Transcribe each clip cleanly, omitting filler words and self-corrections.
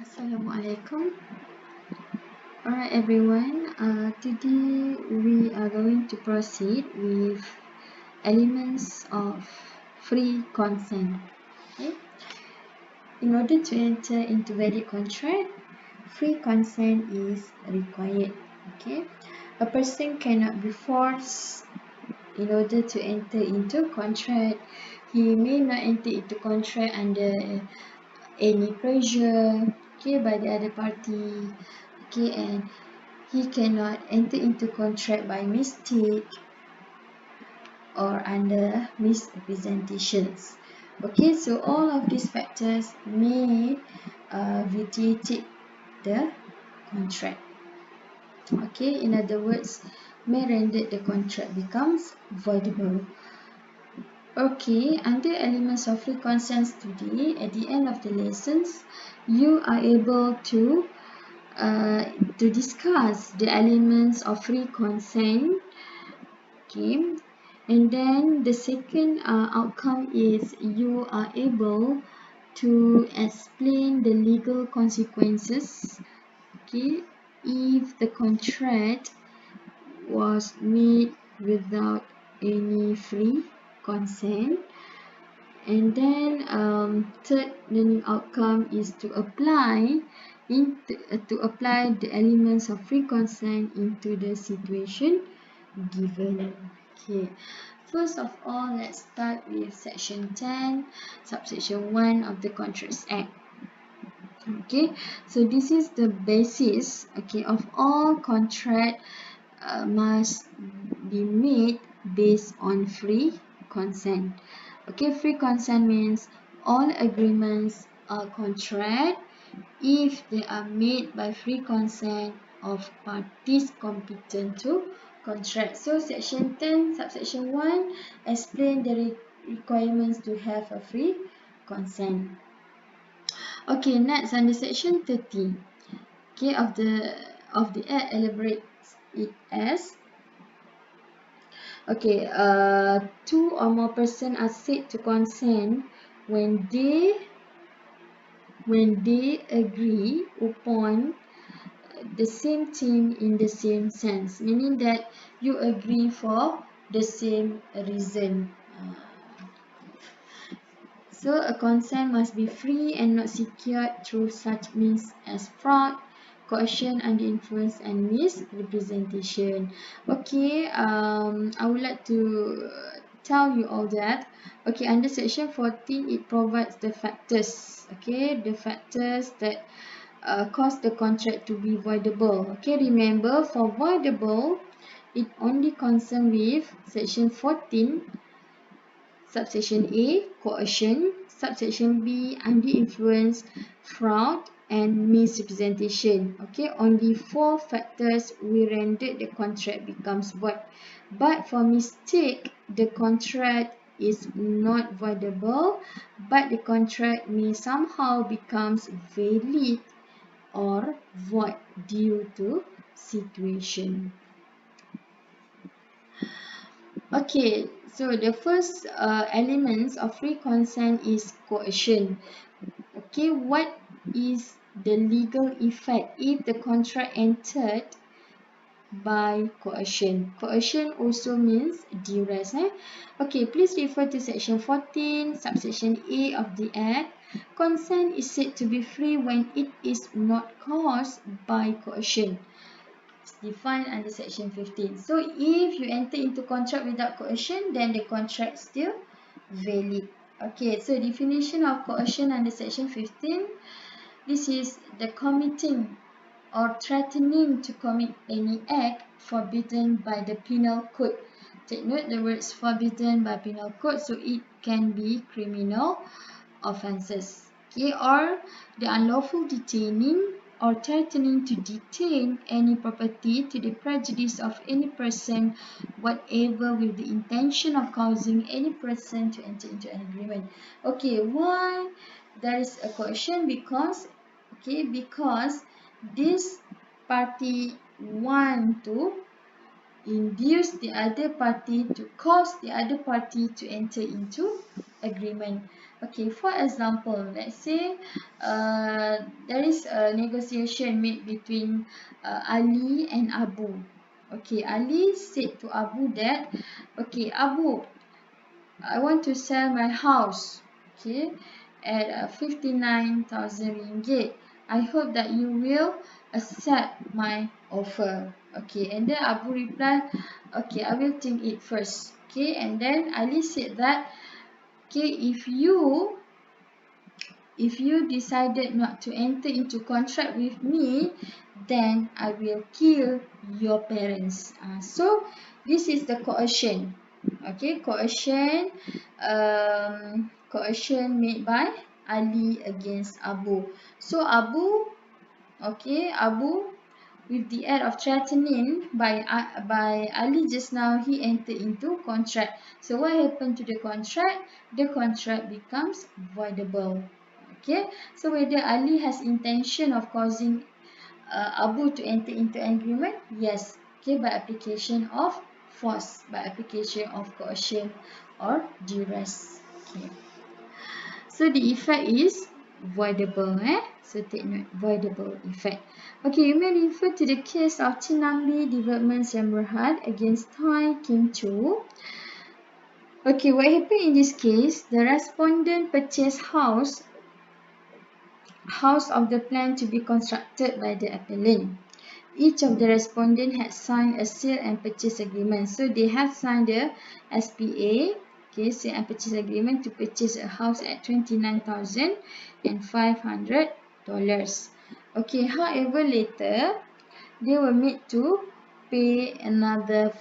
Assalamualaikum. Alright everyone, today we are going to proceed with elements of free consent. Okay? In order to enter into valid contract, free consent is required. Okay? A person cannot be forced in order to enter into contract. He may not enter into contract under any pressure, okay, by the other party. Okay, and he cannot enter into contract by mistake or under misrepresentations. Okay, so all of these factors may vitiate the contract. Okay, in other words, may render the contract becomes voidable. Okay, under elements of free consent today, at the end of the lessons, you are able to discuss the elements of free consent. Okay, and then the second outcome is you are able to explain the legal consequences. Okay, if the contract was made without any free consent. And then third learning outcome is to apply the elements of free consent into the situation given. Okay, first of all, let's start with section 10 subsection 1 of the Contracts Act. Okay, so this is the basis, okay, of all contract must be made based on free consent. Okay, free consent means all agreements are contract if they are made by free consent of parties competent to contract. So section 10 subsection 1 explain the requirements to have a free consent. Okay, next under section 30, okay, of the act elaborates it as, okay, two or more persons are said to consent when they agree upon the same thing in the same sense, meaning that you agree for the same reason. So a consent must be free and not secured through such means as fraud, coercion under influence, and misrepresentation. Okay, I would like to tell you all that. Okay, under section 14, it provides the factors. Okay, the factors that cause the contract to be voidable. Okay, remember for voidable, it only concern with section 14. Subsection A, coercion. Subsection B, undue influence, fraud, and misrepresentation. Okay, only 4 factors will render the contract becomes void. But for mistake, the contract is not voidable, but the contract may somehow becomes valid or void due to situation. Okay, so the first elements of free consent is coercion. Okay, what is the legal effect if the contract entered by coercion? Coercion also means duress. Okay, please refer to section 14, subsection A of the Act. Consent is said to be free when it is not caused by coercion. Defined under section 15. So if you enter into contract without coercion, then the contract still valid. Okay, so definition of coercion under section 15. This is the committing or threatening to commit any act forbidden by the penal code. Take note the words forbidden by penal code, so it can be criminal offences. Okay, or the unlawful detaining or threatening to detain any property to the prejudice of any person whatever with the intention of causing any person to enter into an agreement. Okay, why there is a coercion? Because this party want to induce the other party, to cause the other party to enter into agreement. Okay, for example, let's say there is a negotiation made between Ali and Abu. Okay, Ali said to Abu that, okay, Abu, I want to sell my house, okay, at 59,000 ringgit. I hope that you will accept my offer. Okay, and then Abu replied, okay, I will think it first. Okay, and then Ali said that, okay, if you decided not to enter into contract with me, then I will kill your parents. So this is the coercion. Okay, coercion made by Ali against Abu. So Abu, with the act of threatening by Ali just now, he entered into contract. So what happened to the contract? The contract becomes voidable. Okay, so whether Ali has intention of causing Abu to enter into agreement? Yes. Okay, by application of force, by application of coercion or duress. Okay. So the effect is voidable. So take note, voidable effect. Okay, you may refer to the case of Chinambi Development Sdn Bhd against Thai Kim Cho. Okay, what happened in this case? The respondent purchased house of the plan to be constructed by the appellant. Each of the respondents had signed a sale and purchase agreement. So they have signed the SPA, okay, sale and purchase agreement, to purchase a house at $29,500. Okay, however, later they were made to pay another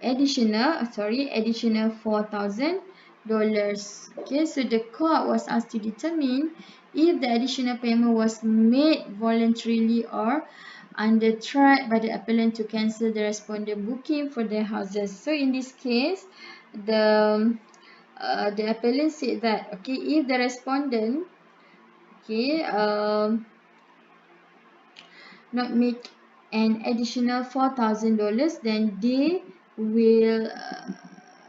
additional $4,000. Okay, so the court was asked to determine if the additional payment was made voluntarily or under threat by the appellant to cancel the respondent booking for their houses. So in this case, the appellant said that, okay, if the respondent, okay, not make an additional $4,000, then they will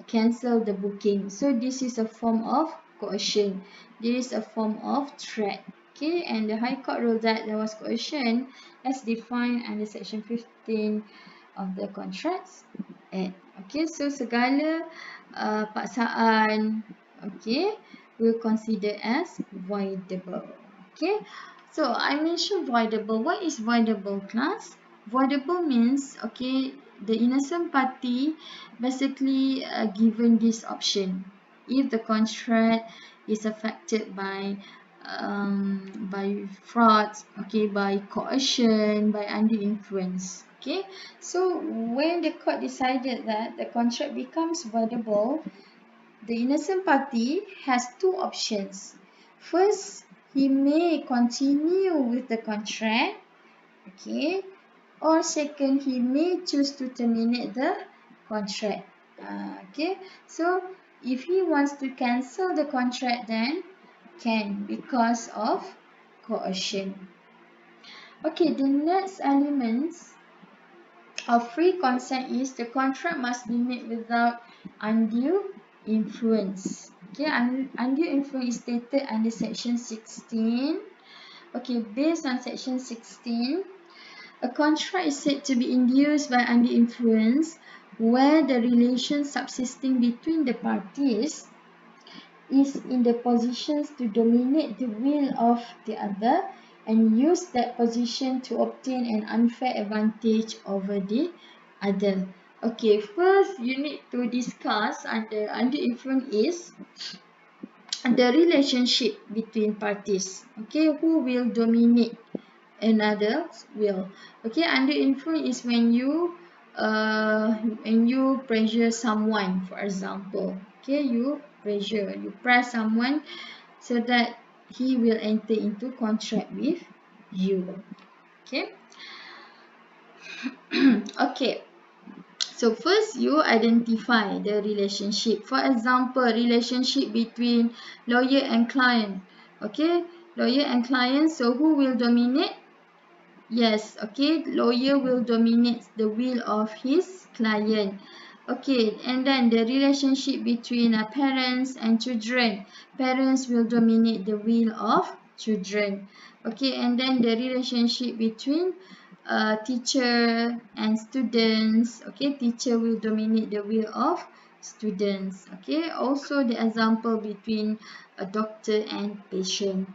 cancel the booking. So this is a form of coercion. This is a form of threat. Okay, and the High Court ruled that there was coercion as defined under Section 15 of the Contracts Act. Okay, so segala paksaan, okay, will consider as voidable. Okay, so I mentioned voidable. What is voidable, class? Voidable means, okay, the innocent party basically given this option. If the contract is affected by fraud, okay, by coercion, by undue influence. Okay, so when the court decided that the contract becomes voidable, the innocent party has two options. First, he may continue with the contract, okay, or second, he may choose to terminate the contract. Okay, so if he wants to cancel the contract, then can, because of coercion. Okay, the next elements of free consent is the contract must be made without undue influence. Okay, undue influence is stated under section 16. Okay, based on section 16, a contract is said to be induced by undue influence where the relation subsisting between the parties is in the positions to dominate the will of the other and use that position to obtain an unfair advantage over the other. Okay, first you need to discuss under influence is the relationship between parties. Okay, who will dominate another's will. Okay, under influence is when you pressure someone, for example. Okay, you press someone so that he will enter into contract with you. Okay. Okay, so first you identify the relationship. For example, relationship between lawyer and client. Okay, lawyer and client, so who will dominate? Yes, okay, lawyer will dominate the will of his client. Okay, and then the relationship between parents and children. Parents will dominate the will of children. Okay, and then the relationship between teacher and students. Okay, teacher will dominate the will of students. Okay, also the example between a doctor and patient.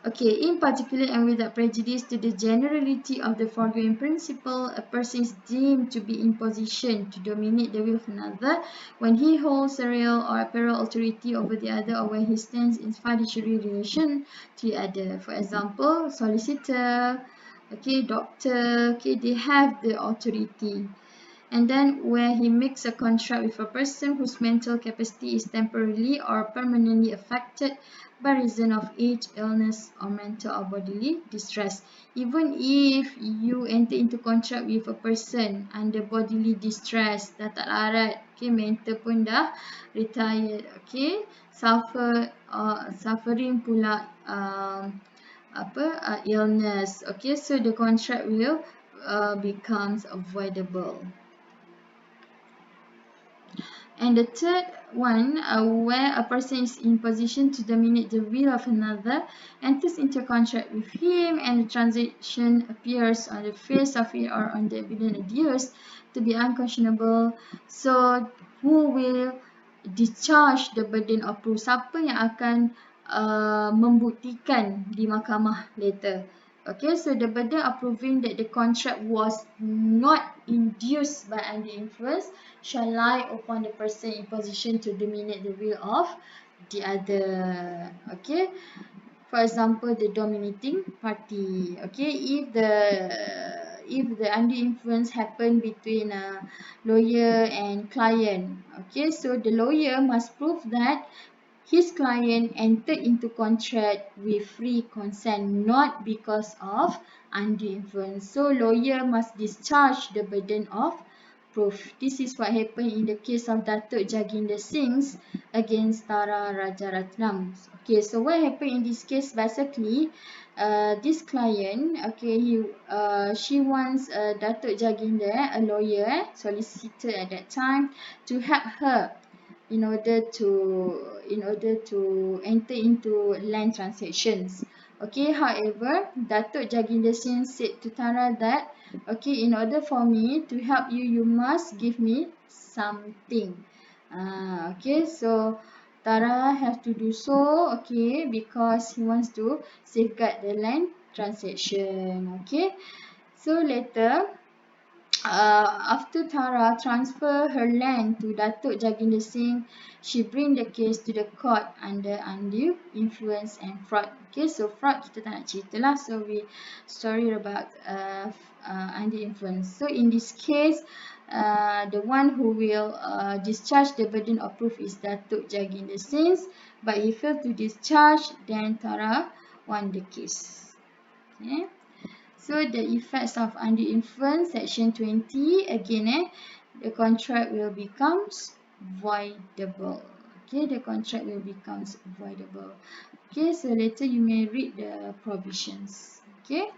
Okay, in particular and without prejudice to the generality of the foregoing principle, a person is deemed to be in position to dominate the will of another when he holds a real or apparent authority over the other or when he stands in fiduciary relation to the other. For example, solicitor, okay, doctor, okay, they have the authority. And then where he makes a contract with a person whose mental capacity is temporarily or permanently affected by reason of age, illness, or mental or bodily distress. Even if you enter into contract with a person under bodily distress, dah tak larat, okay, mental pun dah retired, okay, suffering pula illness, okay, so the contract will becomes avoidable. And the third one, where a person is in position to dominate the will of another, enters into contract with him, and the transaction appears on the face of it or on the evidence adheres to be unconscionable. So, who will discharge the burden of proof? Siapa yang akan membuktikan di mahkamah later? Okay, so the burden of proving that the contract was not induced by undue influence shall lie upon the person in position to dominate the will of the other. Okay, for example, the dominating party. Okay, if the undue influence happen between a lawyer and client, okay, so the lawyer must prove that his client entered into contract with free consent, not because of undue influence. So lawyer must discharge the burden of proof. This is what happened in the case of Datuk Jaginder Singh against Tara Rajaratnam. Okay, so what happened in this case basically, this client, okay, she wants Datuk Jaginder, a lawyer, solicitor at that time, to help her in order to enter into land transactions. Okay, however, Datuk Jaginder Singh said to Tara that, okay, in order for me to help you, you must give me something. Okay, so Tara have to do so, okay, because he wants to safeguard the land transaction. Okay, so later, after Tara transfer her land to Datuk Jaginder Singh, she bring the case to the court under undue influence and fraud. Okay, so fraud kita tak nak cerita lah. So we story about undue influence. So in this case, the one who will discharge the burden of proof is Datuk Jaginder Singh, but he failed to discharge, then Tara won the case. Okay. So the effects of undue influence, section 20, again, the contract will becomes voidable. Okay, the contract will becomes voidable. Okay, so later you may read the provisions. Okay.